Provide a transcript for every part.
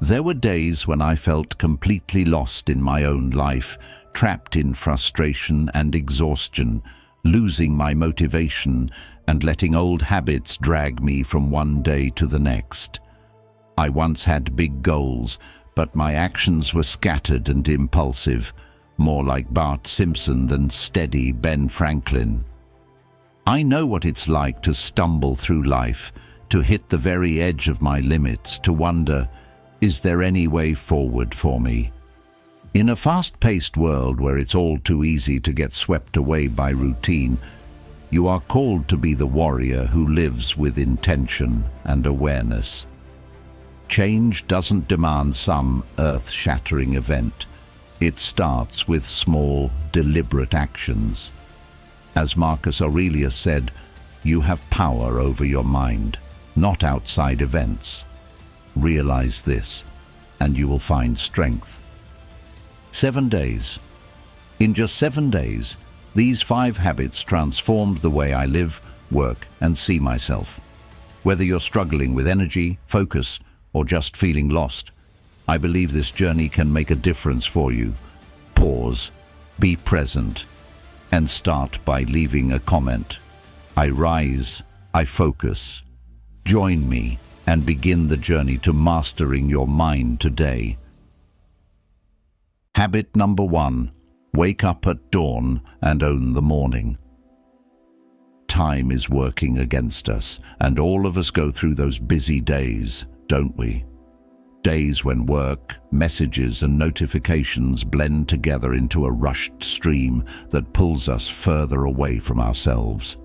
There were days when I felt completely lost in my own life, trapped in frustration and exhaustion, losing my motivation and letting old habits drag me from one day to the next. I once had big goals, but my actions were scattered and impulsive, more like Bart Simpson than steady Ben Franklin. I know what it's like to stumble through life, to hit the very edge of my limits, to wonder, is there any way forward for me? In a fast-paced world where it's all too easy to get swept away by routine, you are called to be the warrior who lives with intention and awareness. Change doesn't demand some earth-shattering event. It starts with small, deliberate actions. As Marcus Aurelius said, you have power over your mind, not outside events. Realize this, and you will find strength. 7 days. In just 7 days, these 5 habits transformed the way I live, work, and see myself. Whether you're struggling with energy, focus, or just feeling lost, I believe this journey can make a difference for you. Pause, be present, and start by leaving a comment. I rise, I focus. Join me and begin the journey to mastering your mind today. Habit number 1. Wake up at dawn and own the morning. Time is working against us, and all of us go through those busy days, don't we? Days when work, messages, and notifications blend together into a rushed stream that pulls us further away from ourselves.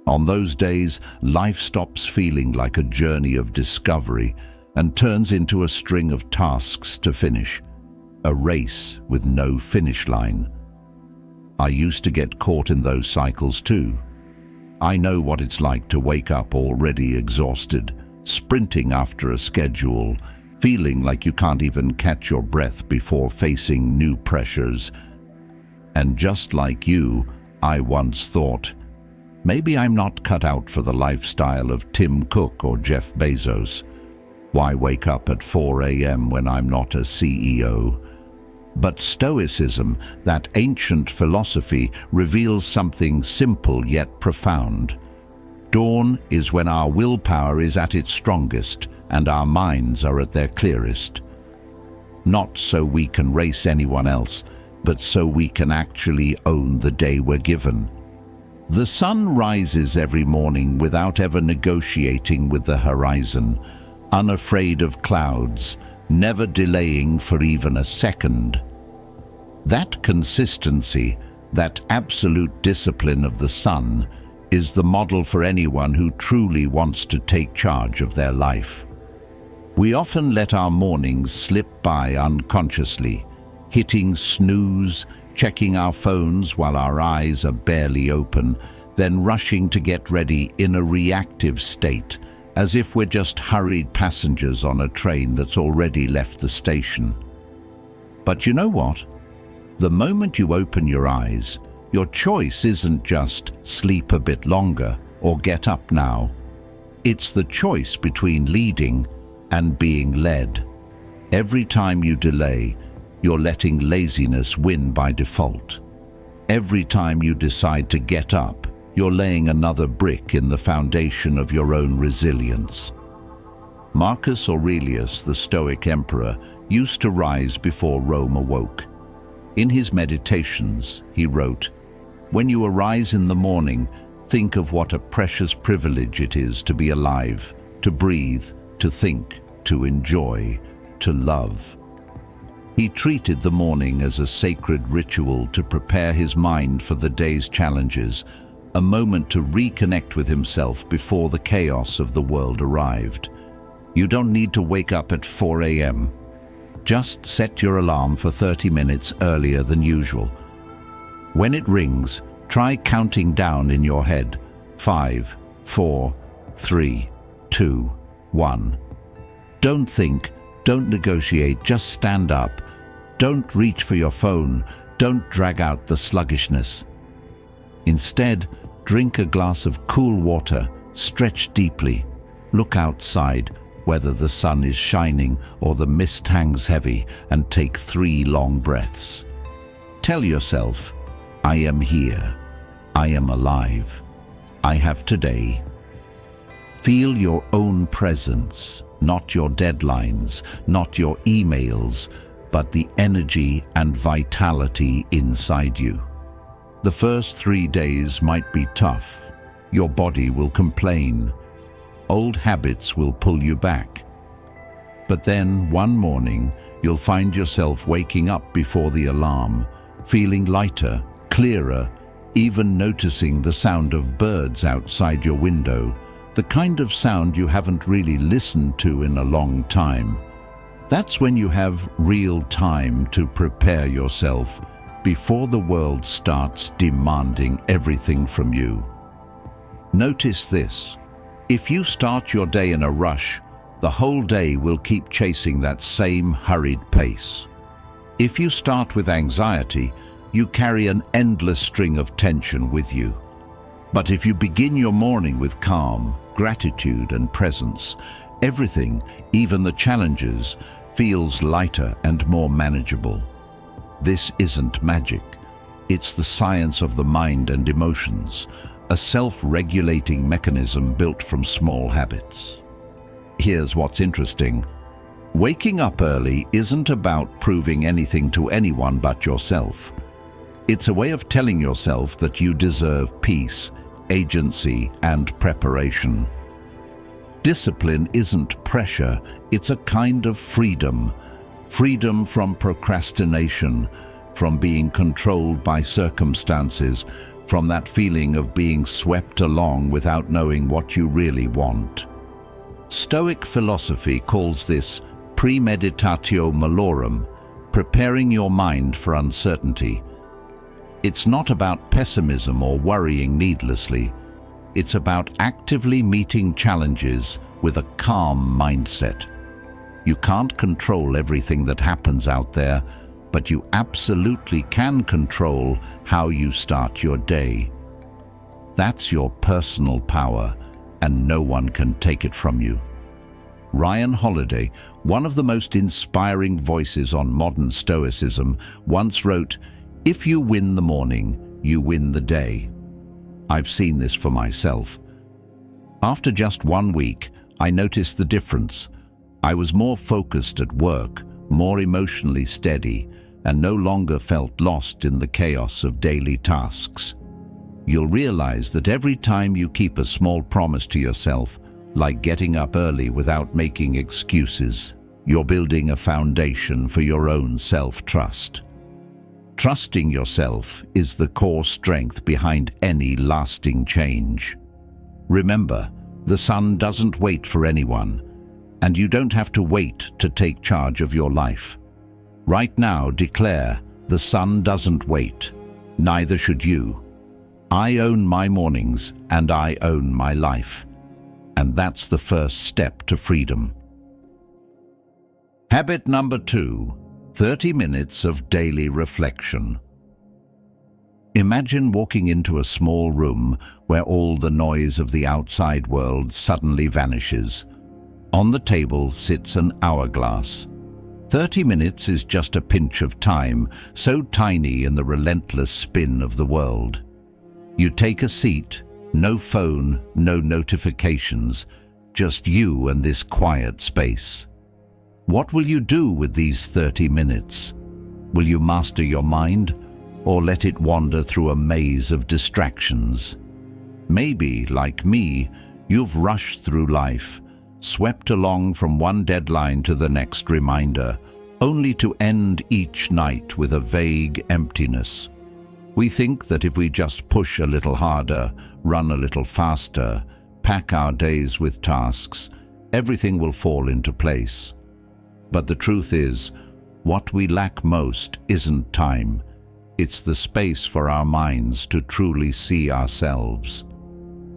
On those days, life stops feeling like a journey of discovery and turns into a string of tasks to finish, a race with no finish line. I used to get caught in those cycles too. I know what it's like to wake up already exhausted, sprinting after a schedule, feeling like you can't even catch your breath before facing new pressures. And just like you, I once thought, maybe I'm not cut out for the lifestyle of Tim Cook or Jeff Bezos. Why wake up at 4 a.m. when I'm not a CEO? But Stoicism, that ancient philosophy, reveals something simple yet profound. Dawn is when our willpower is at its strongest and our minds are at their clearest. Not so we can race anyone else, but so we can actually own the day we're given. The sun rises every morning without ever negotiating with the horizon, unafraid of clouds, never delaying for even a second. That consistency, that absolute discipline of the sun, is the model for anyone who truly wants to take charge of their life. We often let our mornings slip by unconsciously, hitting snooze, checking our phones while our eyes are barely open, then rushing to get ready in a reactive state, as if we're just hurried passengers on a train that's already left the station. But you know what? The moment you open your eyes, your choice isn't just sleep a bit longer or get up now. It's the choice between leading and being led. Every time you delay, you're letting laziness win by default. Every time you decide to get up, you're laying another brick in the foundation of your own resilience. Marcus Aurelius, the Stoic emperor, used to rise before Rome awoke. In his meditations, he wrote, "When you arise in the morning, think of what a precious privilege it is to be alive, to breathe, to think, to enjoy, to love." He treated the morning as a sacred ritual to prepare his mind for the day's challenges, a moment to reconnect with himself before the chaos of the world arrived. You don't need to wake up at 4 a.m. Just set your alarm for 30 minutes earlier than usual. When it rings, try counting down in your head. 5, 4, 3, 2, 1. Don't think, don't negotiate, just stand up. Don't reach for your phone. Don't drag out the sluggishness. Instead, drink a glass of cool water, stretch deeply, look outside, whether the sun is shining or the mist hangs heavy, and take 3 long breaths. Tell yourself, I am here. I am alive. I have today. Feel your own presence, not your deadlines, not your emails, but the energy and vitality inside you. The first 3 days might be tough. Your body will complain. Old habits will pull you back. But then, one morning, you'll find yourself waking up before the alarm, feeling lighter, clearer, even noticing the sound of birds outside your window, the kind of sound you haven't really listened to in a long time. That's when you have real time to prepare yourself before the world starts demanding everything from you. Notice this. If you start your day in a rush, the whole day will keep chasing that same hurried pace. If you start with anxiety, you carry an endless string of tension with you. But if you begin your morning with calm, gratitude and presence, everything, even the challenges, feels lighter and more manageable. This isn't magic. It's the science of the mind and emotions, a self-regulating mechanism built from small habits. Here's what's interesting. Waking up early isn't about proving anything to anyone but yourself. It's a way of telling yourself that you deserve peace, agency, and preparation. Discipline isn't pressure, it's a kind of freedom. Freedom from procrastination, from being controlled by circumstances, from that feeling of being swept along without knowing what you really want. Stoic philosophy calls this premeditatio malorum, preparing your mind for uncertainty. It's not about pessimism or worrying needlessly. It's about actively meeting challenges with a calm mindset. You can't control everything that happens out there, but you absolutely can control how you start your day. That's your personal power, and no one can take it from you. Ryan Holiday, one of the most inspiring voices on modern Stoicism, once wrote, "If you win the morning, you win the day." I've seen this for myself. After just 1 week, I noticed the difference. I was more focused at work, more emotionally steady, and no longer felt lost in the chaos of daily tasks. You'll realize that every time you keep a small promise to yourself, like getting up early without making excuses, you're building a foundation for your own self-trust. Trusting yourself is the core strength behind any lasting change. Remember, the sun doesn't wait for anyone, and you don't have to wait to take charge of your life. Right now, declare, the sun doesn't wait, neither should you. I own my mornings and I own my life. And that's the first step to freedom. Habit number 2, 30 minutes of daily reflection. Imagine walking into a small room where all the noise of the outside world suddenly vanishes. On the table sits an hourglass. 30 minutes is just a pinch of time, so tiny in the relentless spin of the world. You take a seat, no phone, no notifications, just you and this quiet space. What will you do with these 30 minutes? Will you master your mind, or let it wander through a maze of distractions? Maybe, like me, you've rushed through life, swept along from one deadline to the next reminder, only to end each night with a vague emptiness. We think that if we just push a little harder, run a little faster, pack our days with tasks, everything will fall into place. But the truth is, what we lack most isn't time. It's the space for our minds to truly see ourselves.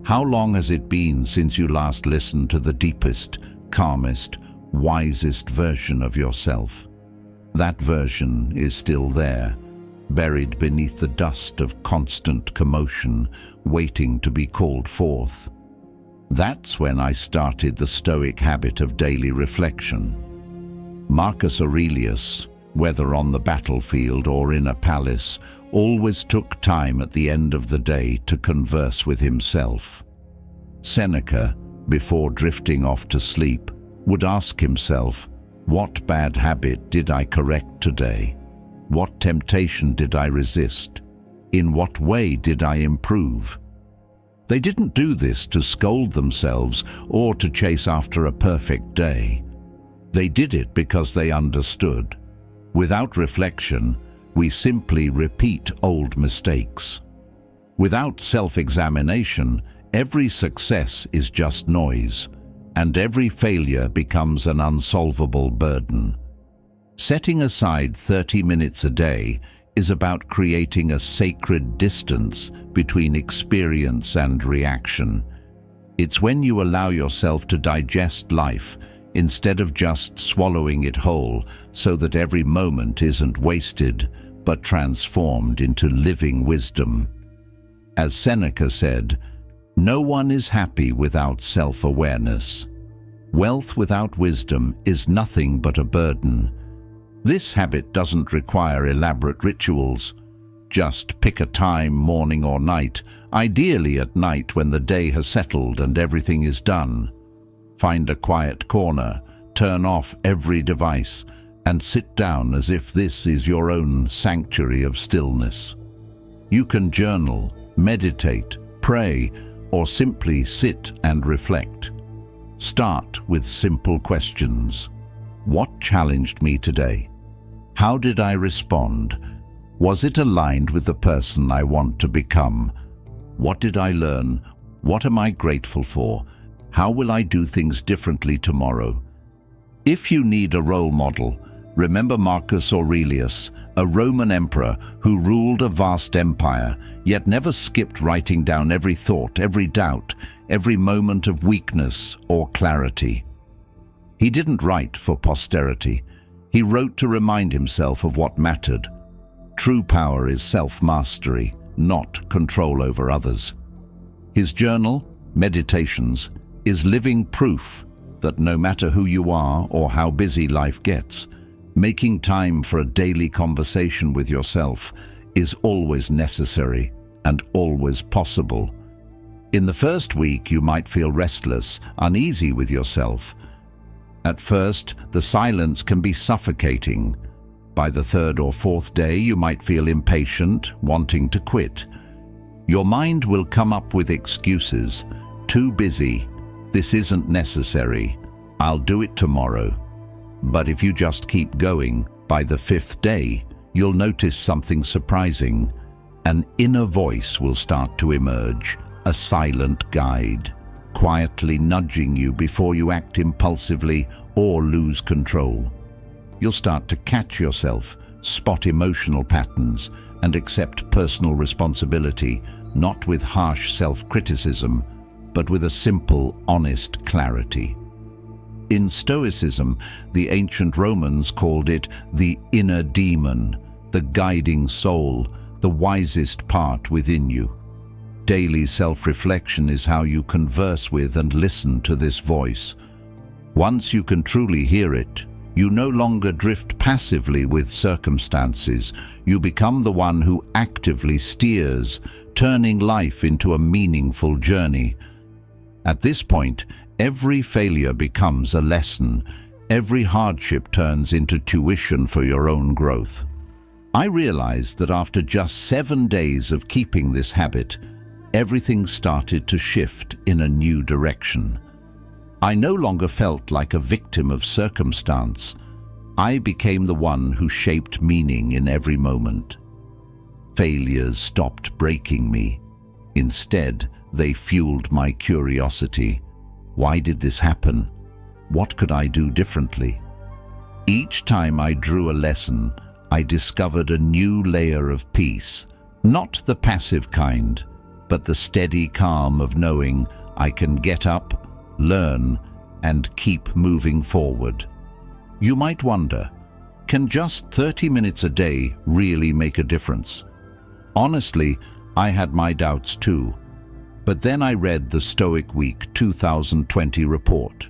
How long has it been since you last listened to the deepest, calmest, wisest version of yourself? That version is still there, buried beneath the dust of constant commotion, waiting to be called forth. That's when I started the Stoic habit of daily reflection. Marcus Aurelius, whether on the battlefield or in a palace, always took time at the end of the day to converse with himself. Seneca, before drifting off to sleep, would ask himself, "What bad habit did I correct today? What temptation did I resist? In what way did I improve?" They didn't do this to scold themselves or to chase after a perfect day. They did it because they understood. Without reflection, we simply repeat old mistakes. Without self-examination, every success is just noise, and every failure becomes an unsolvable burden. Setting aside 30 minutes a day is about creating a sacred distance between experience and reaction. It's when you allow yourself to digest life instead of just swallowing it whole, so that every moment isn't wasted but transformed into living wisdom. As Seneca said, "No one is happy without self-awareness. Wealth without wisdom is nothing but a burden." This habit doesn't require elaborate rituals. Just pick a time, morning or night, ideally at night when the day has settled and everything is done. Find a quiet corner, turn off every device, and sit down as if this is your own sanctuary of stillness. You can journal, meditate, pray, or simply sit and reflect. Start with simple questions. What challenged me today? How did I respond? Was it aligned with the person I want to become? What did I learn? What am I grateful for? How will I do things differently tomorrow? If you need a role model, remember Marcus Aurelius, a Roman emperor who ruled a vast empire, yet never skipped writing down every thought, every doubt, every moment of weakness or clarity. He didn't write for posterity. He wrote to remind himself of what mattered. True power is self-mastery, not control over others. His journal, Meditations, is living proof that no matter who you are or how busy life gets, making time for a daily conversation with yourself is always necessary and always possible. In the first week, you might feel restless, uneasy with yourself. At first, the silence can be suffocating. By the third or fourth day, you might feel impatient, wanting to quit. Your mind will come up with excuses. Too busy. This isn't necessary. I'll do it tomorrow. But if you just keep going, by the fifth day, you'll notice something surprising. An inner voice will start to emerge, a silent guide, quietly nudging you before you act impulsively or lose control. You'll start to catch yourself, spot emotional patterns, and accept personal responsibility, not with harsh self-criticism, but with a simple, honest clarity. In Stoicism, the ancient Romans called it the inner demon, the guiding soul, the wisest part within you. Daily self-reflection is how you converse with and listen to this voice. Once you can truly hear it, you no longer drift passively with circumstances. You become the one who actively steers, turning life into a meaningful journey. At this point, every failure becomes a lesson. Every hardship turns into tuition for your own growth. I realized that after just 7 days of keeping this habit, everything started to shift in a new direction. I no longer felt like a victim of circumstance. I became the one who shaped meaning in every moment. Failures stopped breaking me. Instead, they fueled my curiosity. Why did this happen? What could I do differently? Each time I drew a lesson, I discovered a new layer of peace, not the passive kind, but the steady calm of knowing I can get up, learn, and keep moving forward. You might wonder, can just 30 minutes a day really make a difference? Honestly, I had my doubts too. But then I read the Stoic Week 2020 report.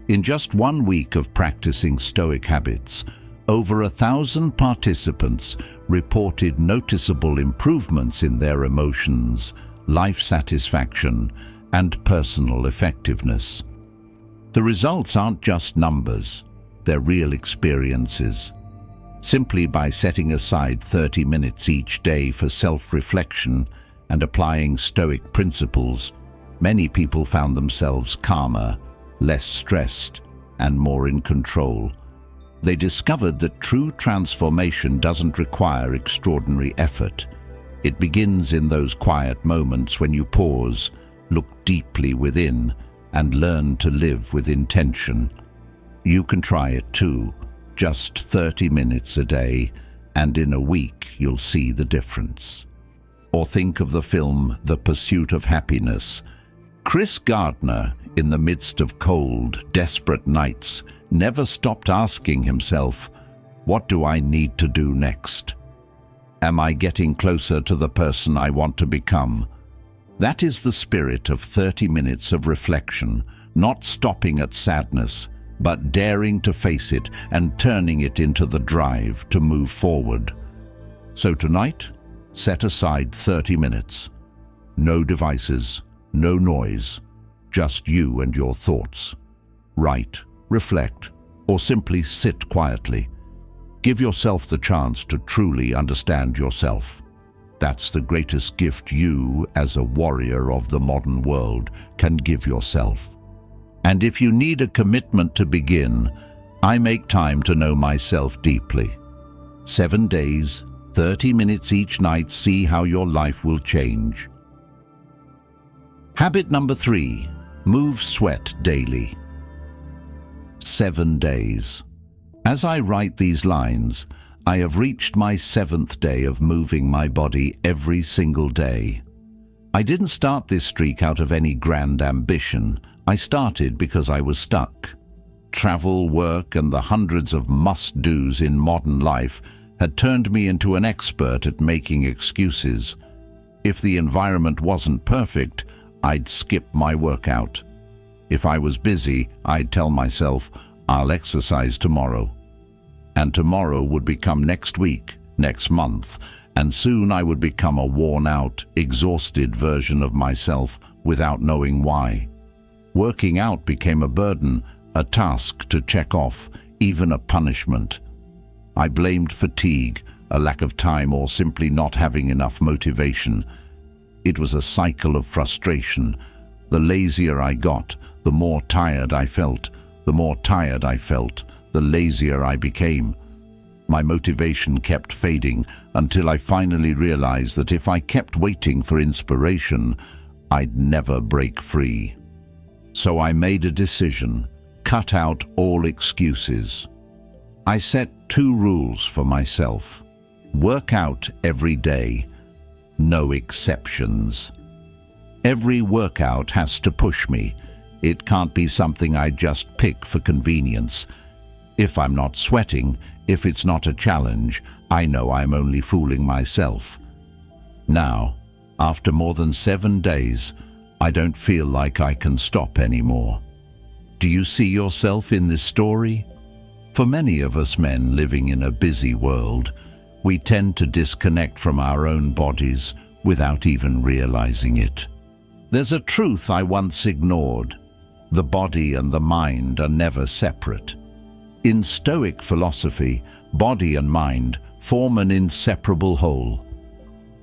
In just 1 week of practicing Stoic habits, over 1,000 participants reported noticeable improvements in their emotions, life satisfaction, and personal effectiveness. The results aren't just numbers, they're real experiences. Simply by setting aside 30 minutes each day for self-reflection and applying Stoic principles, many people found themselves calmer, less stressed, and more in control. They discovered that true transformation doesn't require extraordinary effort. It begins in those quiet moments when you pause, look deeply within, and learn to live with intention. You can try it too, just 30 minutes a day, and in a week you'll see the difference. Or think of the film The Pursuit of Happiness. Chris Gardner, in the midst of cold, desperate nights, never stopped asking himself, "What do I need to do next? Am I getting closer to the person I want to become?" That is the spirit of 30 minutes of reflection, not stopping at sadness, but daring to face it and turning it into the drive to move forward. So tonight, set aside 30 minutes. No devices, no noise, just you and your thoughts. Write, reflect, or simply sit quietly. Give yourself the chance to truly understand yourself. That's the greatest gift you, as a warrior of the modern world, can give yourself. And if you need a commitment to begin, I make time to know myself deeply. 7 days, 30 minutes each night, see how your life will change. Habit number 3, move sweat daily. 7 days. As I write these lines, I have reached my 7th day of moving my body every single day. I didn't start this streak out of any grand ambition. I started because I was stuck. Travel, work, and the hundreds of must-dos in modern life had turned me into an expert at making excuses. If the environment wasn't perfect, I'd skip my workout. If I was busy, I'd tell myself, I'll exercise tomorrow. And tomorrow would become next week, next month, and soon I would become a worn-out, exhausted version of myself without knowing why. Working out became a burden, a task to check off, even a punishment. I blamed fatigue, a lack of time, or simply not having enough motivation. It was a cycle of frustration. The lazier I got, the more tired I felt. The more tired I felt, the lazier I became. My motivation kept fading until I finally realized that if I kept waiting for inspiration, I'd never break free. So I made a decision: cut out all excuses. I set 2 rules for myself. Work out every day. No exceptions. Every workout has to push me. It can't be something I just pick for convenience. If I'm not sweating, if it's not a challenge, I know I'm only fooling myself. Now, after more than 7 days, I don't feel like I can stop anymore. Do you see yourself in this story? For many of us men living in a busy world, we tend to disconnect from our own bodies without even realizing it. There's a truth I once ignored. The body and the mind are never separate. In Stoic philosophy, body and mind form an inseparable whole.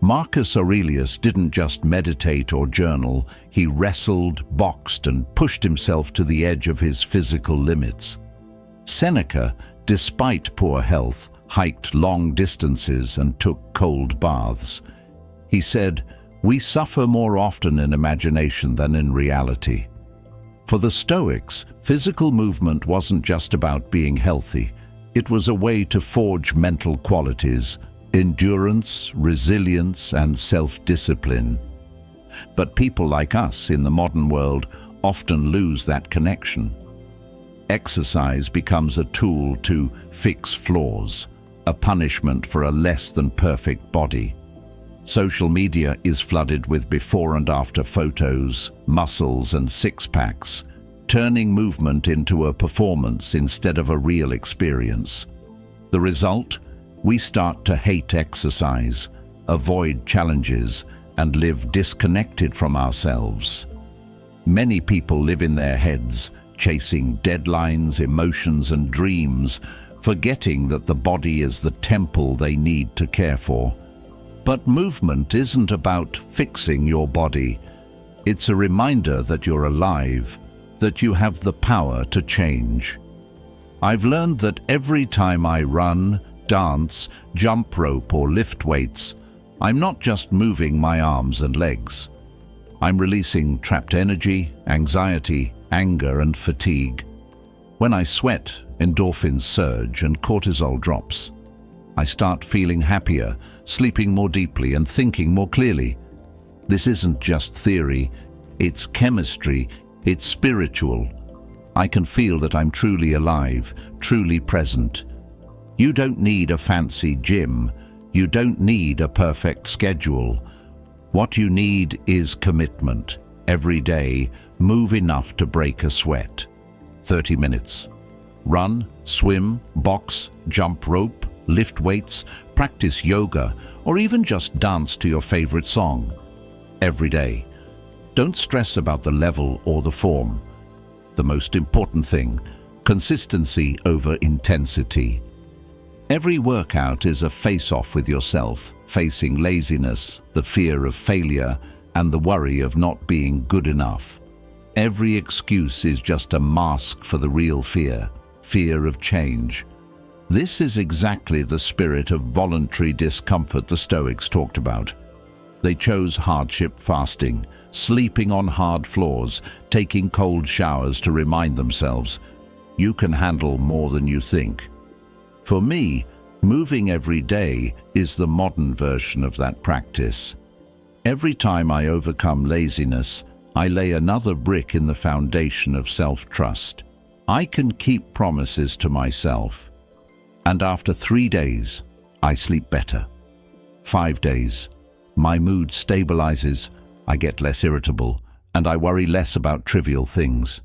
Marcus Aurelius didn't just meditate or journal, he wrestled, boxed, and pushed himself to the edge of his physical limits. Seneca, despite poor health, hiked long distances and took cold baths. He said, "We suffer more often in imagination than in reality." For the Stoics, physical movement wasn't just about being healthy. It was a way to forge mental qualities, endurance, resilience, and self-discipline. But people like us in the modern world often lose that connection. Exercise becomes a tool to fix flaws, a punishment for a less than perfect body. Social media is flooded with before and after photos, muscles and six-packs, turning movement into a performance instead of a real experience. The result? We start to hate exercise, avoid challenges, and live disconnected from ourselves. Many people live in their heads, chasing deadlines, emotions, and dreams, forgetting that the body is the temple they need to care for. But movement isn't about fixing your body. It's a reminder that you're alive, that you have the power to change. I've learned that every time I run, dance, jump rope, or lift weights, I'm not just moving my arms and legs. I'm releasing trapped energy, anxiety, anger, and fatigue. When I sweat, endorphins surge and cortisol drops. I start feeling happier, sleeping more deeply, and thinking more clearly. This isn't just theory, it's chemistry, it's spiritual. I can feel that I'm truly alive, truly present. You don't need a fancy gym. You don't need a perfect schedule. What you need is commitment. Every day, move enough to break a sweat. 30 minutes. Run, swim, box, jump rope, lift weights, practice yoga, or even just dance to your favorite song. Every day. Don't stress about the level or the form. The most important thing, consistency over intensity. Every workout is a face-off with yourself, facing laziness, the fear of failure, and the worry of not being good enough. Every excuse is just a mask for the real fear, fear of change. This is exactly the spirit of voluntary discomfort the Stoics talked about. They chose hardship fasting, sleeping on hard floors, taking cold showers to remind themselves, you can handle more than you think. For me, moving every day is the modern version of that practice. Every time I overcome laziness, I lay another brick in the foundation of self-trust. I can keep promises to myself. And after 3 days, I sleep better. 5 days, my mood stabilizes, I get less irritable, and I worry less about trivial things.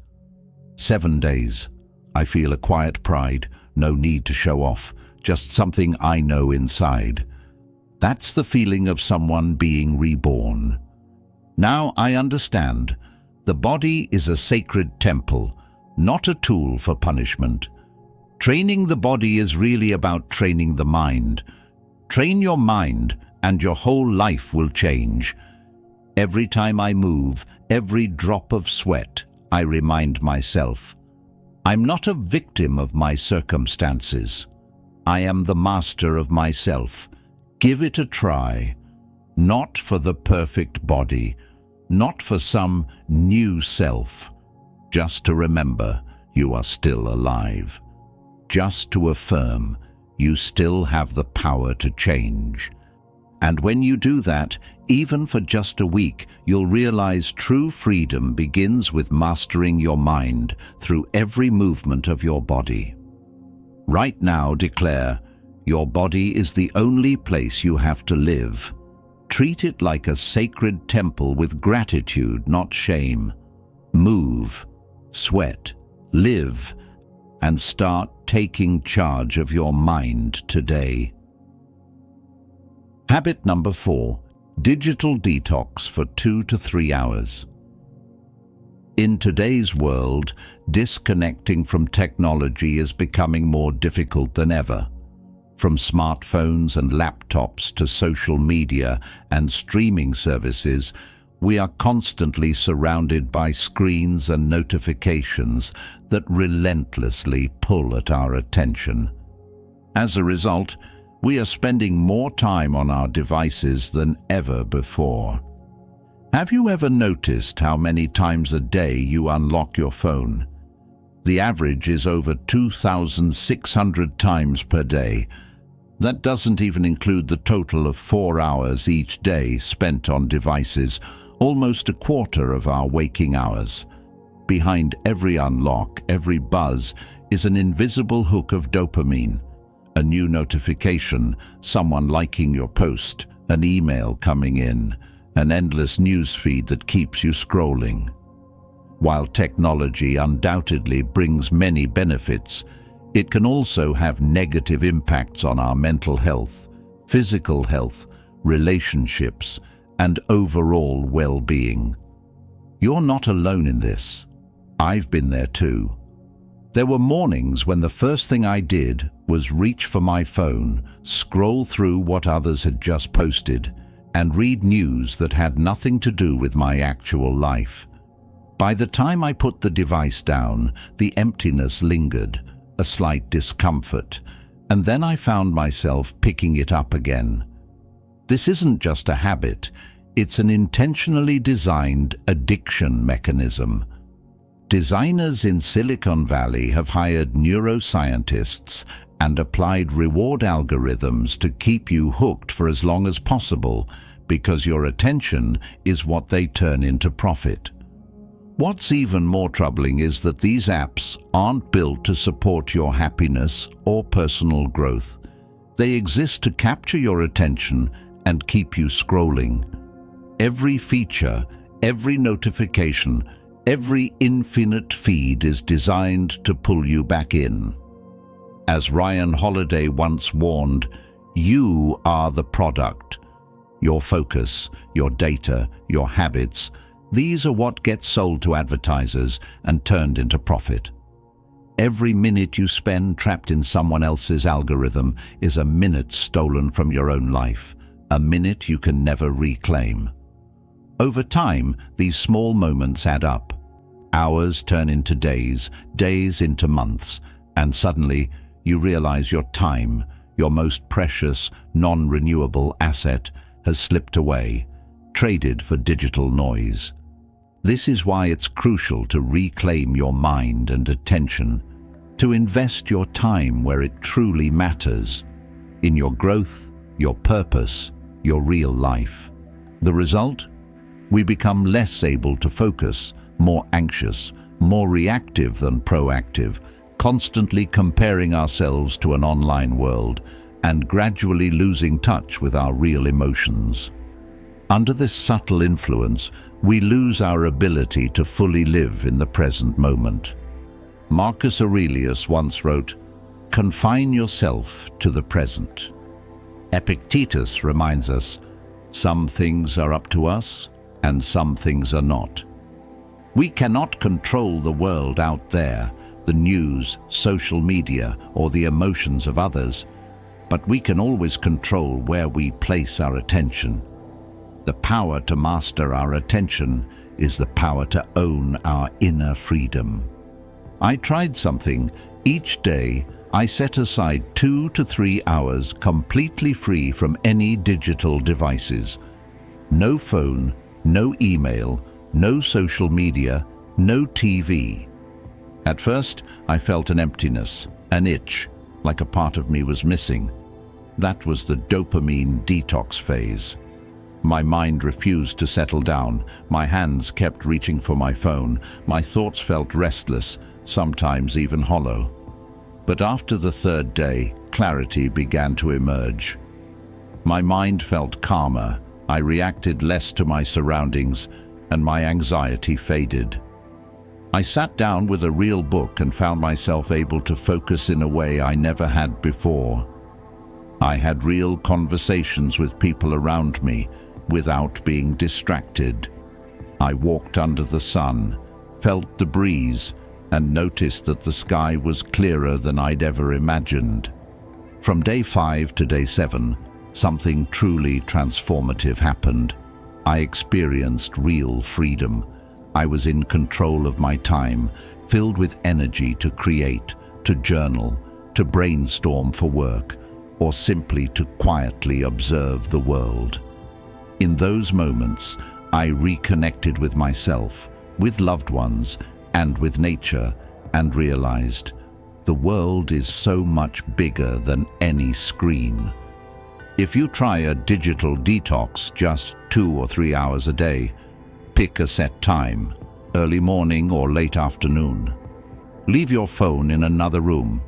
7 days, I feel a quiet pride, no need to show off, just something I know inside. That's the feeling of someone being reborn. Now I understand. The body is a sacred temple, not a tool for punishment. Training the body is really about training the mind. Train your mind, and your whole life will change. Every time I move, every drop of sweat, I remind myself, I'm not a victim of my circumstances. I am the master of myself. Give it a try. Not for the perfect body, not for some new self. Just to remember you are still alive. Just to affirm you still have the power to change. And when you do that, even for just a week, you'll realize true freedom begins with mastering your mind through every movement of your body. Right now, declare, your body is the only place you have to live. Treat it like a sacred temple with gratitude, not shame. Move, sweat, live, and start taking charge of your mind today. Habit number 4. Digital detox for 2 to 3 hours. In today's world, disconnecting from technology is becoming more difficult than ever. From smartphones and laptops to social media and streaming services, we are constantly surrounded by screens and notifications that relentlessly pull at our attention. As a result, we are spending more time on our devices than ever before. Have you ever noticed how many times a day you unlock your phone? The average is over 2,600 times per day. That doesn't even include the total of 4 hours each day spent on devices, almost a quarter of our waking hours. Behind every unlock, every buzz, is an invisible hook of dopamine. A new notification, someone liking your post, an email coming in, an endless news feed that keeps you scrolling. While technology undoubtedly brings many benefits, it can also have negative impacts on our mental health, physical health, relationships, and overall well-being. You're not alone in this. I've been there too. There were mornings when the first thing I did was reach for my phone, scroll through what others had just posted, and read news that had nothing to do with my actual life. By the time I put the device down, the emptiness lingered, a slight discomfort, and then I found myself picking it up again. This isn't just a habit, it's an intentionally designed addiction mechanism. Designers in Silicon Valley have hired neuroscientists and applied reward algorithms to keep you hooked for as long as possible, because your attention is what they turn into profit. What's even more troubling is that these apps aren't built to support your happiness or personal growth. They exist to capture your attention and keep you scrolling. Every feature, every notification, every infinite feed is designed to pull you back in. As Ryan Holiday once warned, you are the product. Your focus, your data, your habits, these are what gets sold to advertisers and turned into profit. Every minute you spend trapped in someone else's algorithm is a minute stolen from your own life, a minute you can never reclaim. Over time, these small moments add up. Hours turn into days, days into months, and suddenly you realize your time, your most precious, non-renewable asset, has slipped away, traded for digital noise. This is why it's crucial to reclaim your mind and attention, to invest your time where it truly matters, in your growth, your purpose, your real life. The result? We become less able to focus, more anxious, more reactive than proactive, constantly comparing ourselves to an online world and gradually losing touch with our real emotions. Under this subtle influence, we lose our ability to fully live in the present moment. Marcus Aurelius once wrote, "Confine yourself to the present." Epictetus reminds us, "Some things are up to us, and some things are not." We cannot control the world out there, the news, social media, or the emotions of others, but we can always control where we place our attention. The power to master our attention is the power to own our inner freedom. I tried something. Each day, I set aside 2 to 3 hours completely free from any digital devices. No phone, no email, no social media, no TV. At first, I felt an emptiness, an itch, like a part of me was missing. That was the dopamine detox phase. My mind refused to settle down. My hands kept reaching for my phone. My thoughts felt restless, sometimes even hollow. But after the 3rd day, clarity began to emerge. My mind felt calmer. I reacted less to my surroundings, and my anxiety faded. I sat down with a real book and found myself able to focus in a way I never had before. I had real conversations with people around me, without being distracted. I walked under the sun, felt the breeze, and noticed that the sky was clearer than I'd ever imagined. From day 5 to day 7, something truly transformative happened. I experienced real freedom. I was in control of my time, filled with energy to create, to journal, to brainstorm for work, or simply to quietly observe the world. In those moments, I reconnected with myself, with loved ones, and with nature, and realized the world is so much bigger than any screen. If you try a digital detox just 2 or 3 hours a day, pick a set time, early morning or late afternoon. Leave your phone in another room.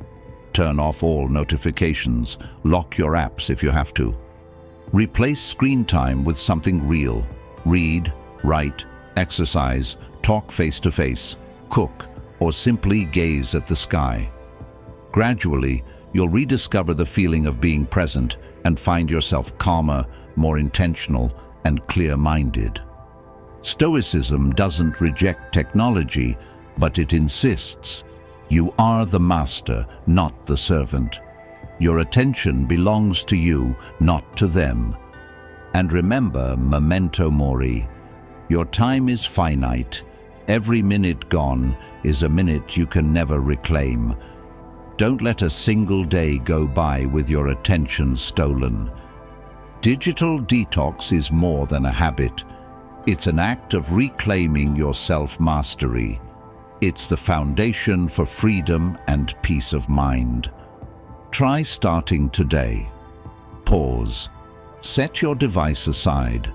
Turn off all notifications. Lock your apps if you have to. Replace screen time with something real. Read, write, exercise, talk face-to-face, cook, or simply gaze at the sky. Gradually, you'll rediscover the feeling of being present and find yourself calmer, more intentional, and clear-minded. Stoicism doesn't reject technology, but it insists you are the master, not the servant. Your attention belongs to you, not to them. And remember, memento mori, your time is finite. Every minute gone is a minute you can never reclaim. Don't let a single day go by with your attention stolen. Digital detox is more than a habit. It's an act of reclaiming your self-mastery. It's the foundation for freedom and peace of mind. Try starting today. Pause. Set your device aside.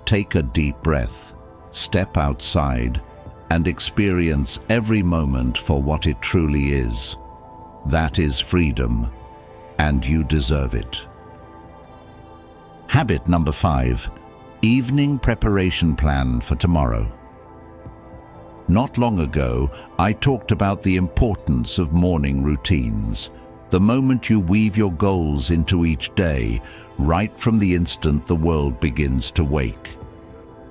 Take a deep breath. Step outside and experience every moment for what it truly is. That is freedom, and you deserve it. Habit number 5. Evening preparation plan for tomorrow. Not long ago, I talked about the importance of morning routines. The moment you weave your goals into each day, right from the instant the world begins to wake.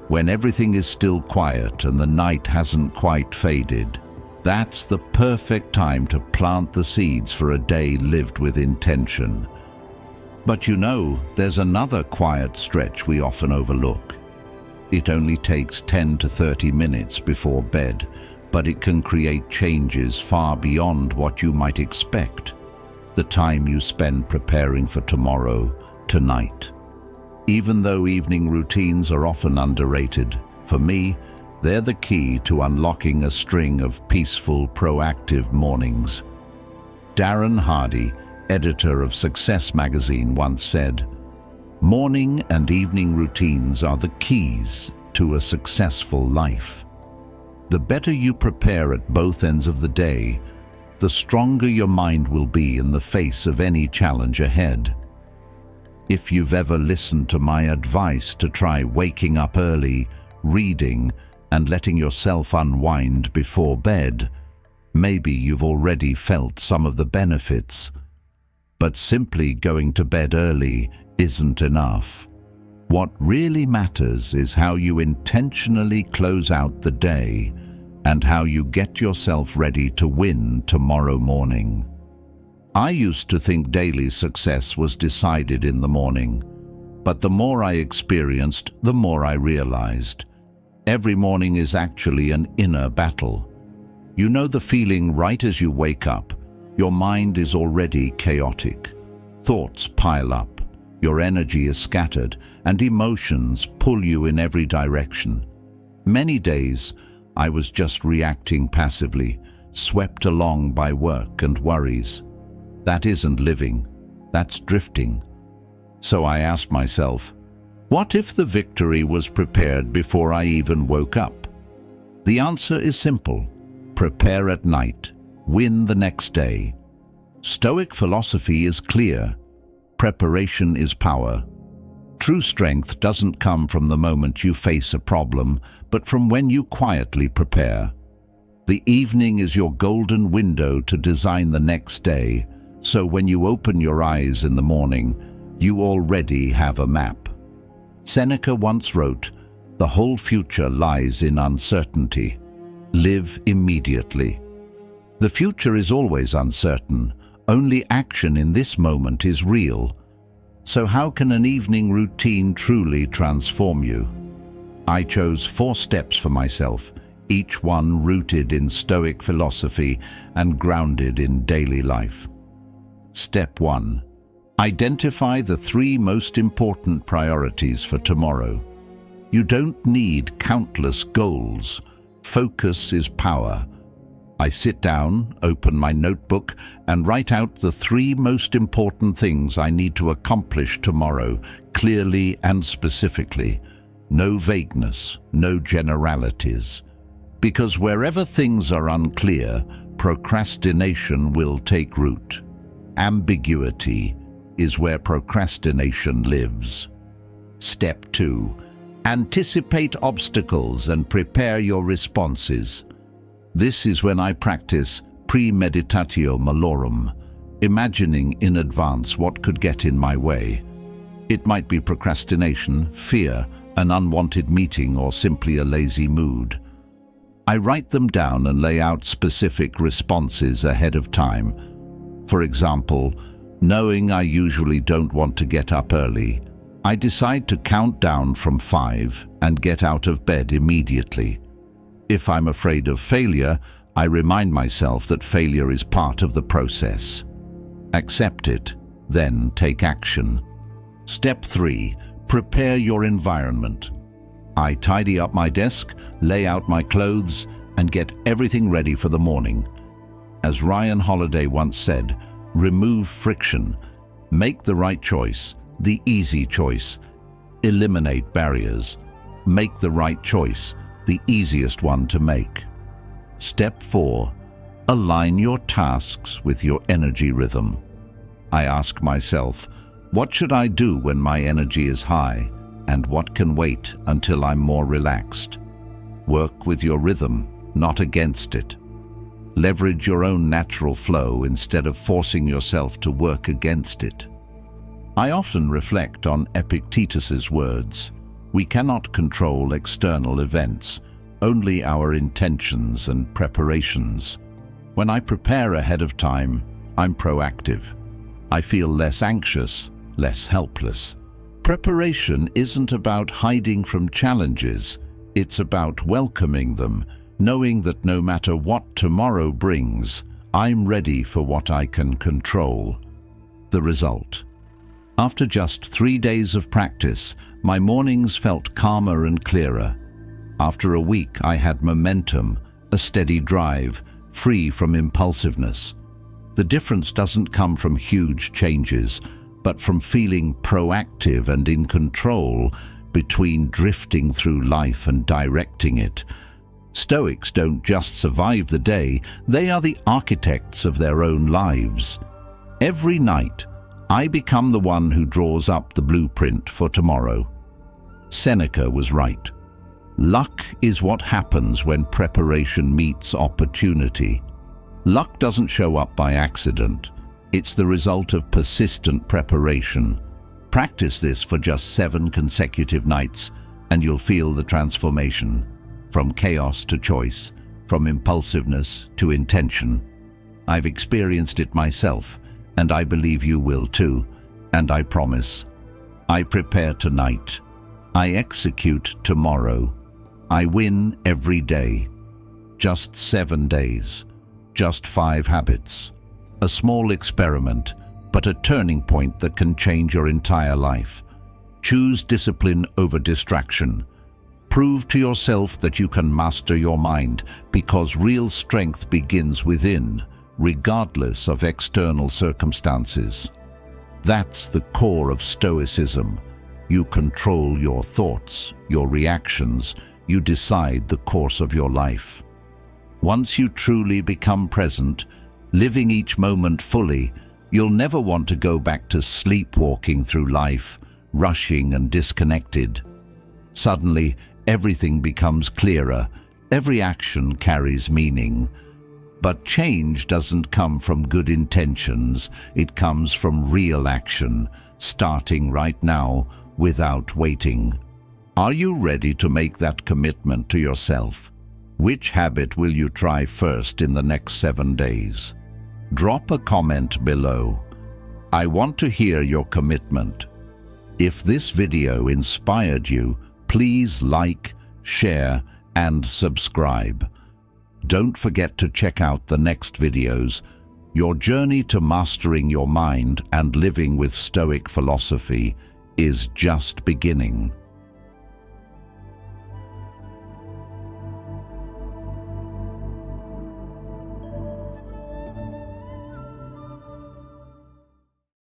When everything is still quiet and the night hasn't quite faded, that's the perfect time to plant the seeds for a day lived with intention. But you know, there's another quiet stretch we often overlook. It only takes 10 to 30 minutes before bed, but it can create changes far beyond what you might expect. The time you spend preparing for tomorrow, tonight. Even though evening routines are often underrated, for me, they're the key to unlocking a string of peaceful, proactive mornings. Darren Hardy, editor of Success magazine, once said, "Morning and evening routines are the keys to a successful life." The better you prepare at both ends of the day, the stronger your mind will be in the face of any challenge ahead. If you've ever listened to my advice to try waking up early, reading, and letting yourself unwind before bed, maybe you've already felt some of the benefits. But simply going to bed early isn't enough. What really matters is how you intentionally close out the day and how you get yourself ready to win tomorrow morning. I used to think daily success was decided in the morning, but the more I experienced, the more I realized. Every morning is actually an inner battle. You know the feeling right as you wake up. Your mind is already chaotic. Thoughts pile up. Your energy is scattered, and emotions pull you in every direction. Many days, I was just reacting passively, swept along by work and worries. That isn't living, that's drifting. So I asked myself, what if the victory was prepared before I even woke up? The answer is simple. Prepare at night, win the next day. Stoic philosophy is clear. Preparation is power. True strength doesn't come from the moment you face a problem, but from when you quietly prepare. The evening is your golden window to design the next day, so when you open your eyes in the morning, you already have a map. Seneca once wrote, "The whole future lies in uncertainty. Live immediately." The future is always uncertain. Only action in this moment is real. So how can an evening routine truly transform you? I chose 4 steps for myself, each one rooted in Stoic philosophy and grounded in daily life. Step 1. Identify the 3 most important priorities for tomorrow. You don't need countless goals. Focus is power. I sit down, open my notebook, and write out the 3 most important things I need to accomplish tomorrow, clearly and specifically. No vagueness, no generalities. Because wherever things are unclear, procrastination will take root. Ambiguity, is where procrastination lives. Step 2. Anticipate obstacles and prepare your responses. This is when I practice premeditatio malorum, imagining in advance what could get in my way. It might be procrastination, fear, an unwanted meeting, or simply a lazy mood. I write them down and lay out specific responses ahead of time. For example, knowing I usually don't want to get up early, I decide to count down from 5 and get out of bed immediately. If I'm afraid of failure, I remind myself that failure is part of the process. Accept it, then take action. Step 3. Prepare your environment. I tidy up my desk, lay out my clothes, and get everything ready for the morning. As Ryan Holiday once said, remove friction. Make the right choice, the easy choice. Eliminate barriers. Make the right choice, the easiest one to make. Step 4. Align your tasks with your energy rhythm. I ask myself, what should I do when my energy is high, and what can wait until I'm more relaxed? Work with your rhythm, not against it. Leverage your own natural flow instead of forcing yourself to work against it. I often reflect on Epictetus's words, "We cannot control external events, only our intentions and preparations." When I prepare ahead of time, I'm proactive. I feel less anxious, less helpless. Preparation isn't about hiding from challenges. It's about welcoming them, knowing that no matter what tomorrow brings, I'm ready for what I can control. The result. After just 3 days of practice, my mornings felt calmer and clearer. After a week, I had momentum, a steady drive, free from impulsiveness. The difference doesn't come from huge changes, but from feeling proactive and in control between drifting through life and directing it. Stoics don't just survive the day, they are the architects of their own lives. Every night, I become the one who draws up the blueprint for tomorrow. Seneca was right. Luck is what happens when preparation meets opportunity. Luck doesn't show up by accident. It's the result of persistent preparation. Practice this for just 7 consecutive nights, and you'll feel the transformation. From chaos to choice, from impulsiveness to intention. I've experienced it myself, and I believe you will too. And I promise, I prepare tonight. I execute tomorrow. I win every day. Just 7 days. Just 5 habits. A small experiment, but a turning point that can change your entire life. Choose discipline over distraction. Prove to yourself that you can master your mind, because real strength begins within, regardless of external circumstances. That's the core of Stoicism. You control your thoughts, your reactions, you decide the course of your life. Once you truly become present, living each moment fully, you'll never want to go back to sleepwalking through life, rushing and disconnected. Suddenly, everything becomes clearer, every action carries meaning. But change doesn't come from good intentions, it comes from real action, starting right now, without waiting. Are you ready to make that commitment to yourself? Which habit will you try first in the next 7 days? Drop a comment below. I want to hear your commitment. If this video inspired you, please like, share, and subscribe. Don't forget to check out the next videos. Your journey to mastering your mind and living with Stoic philosophy is just beginning.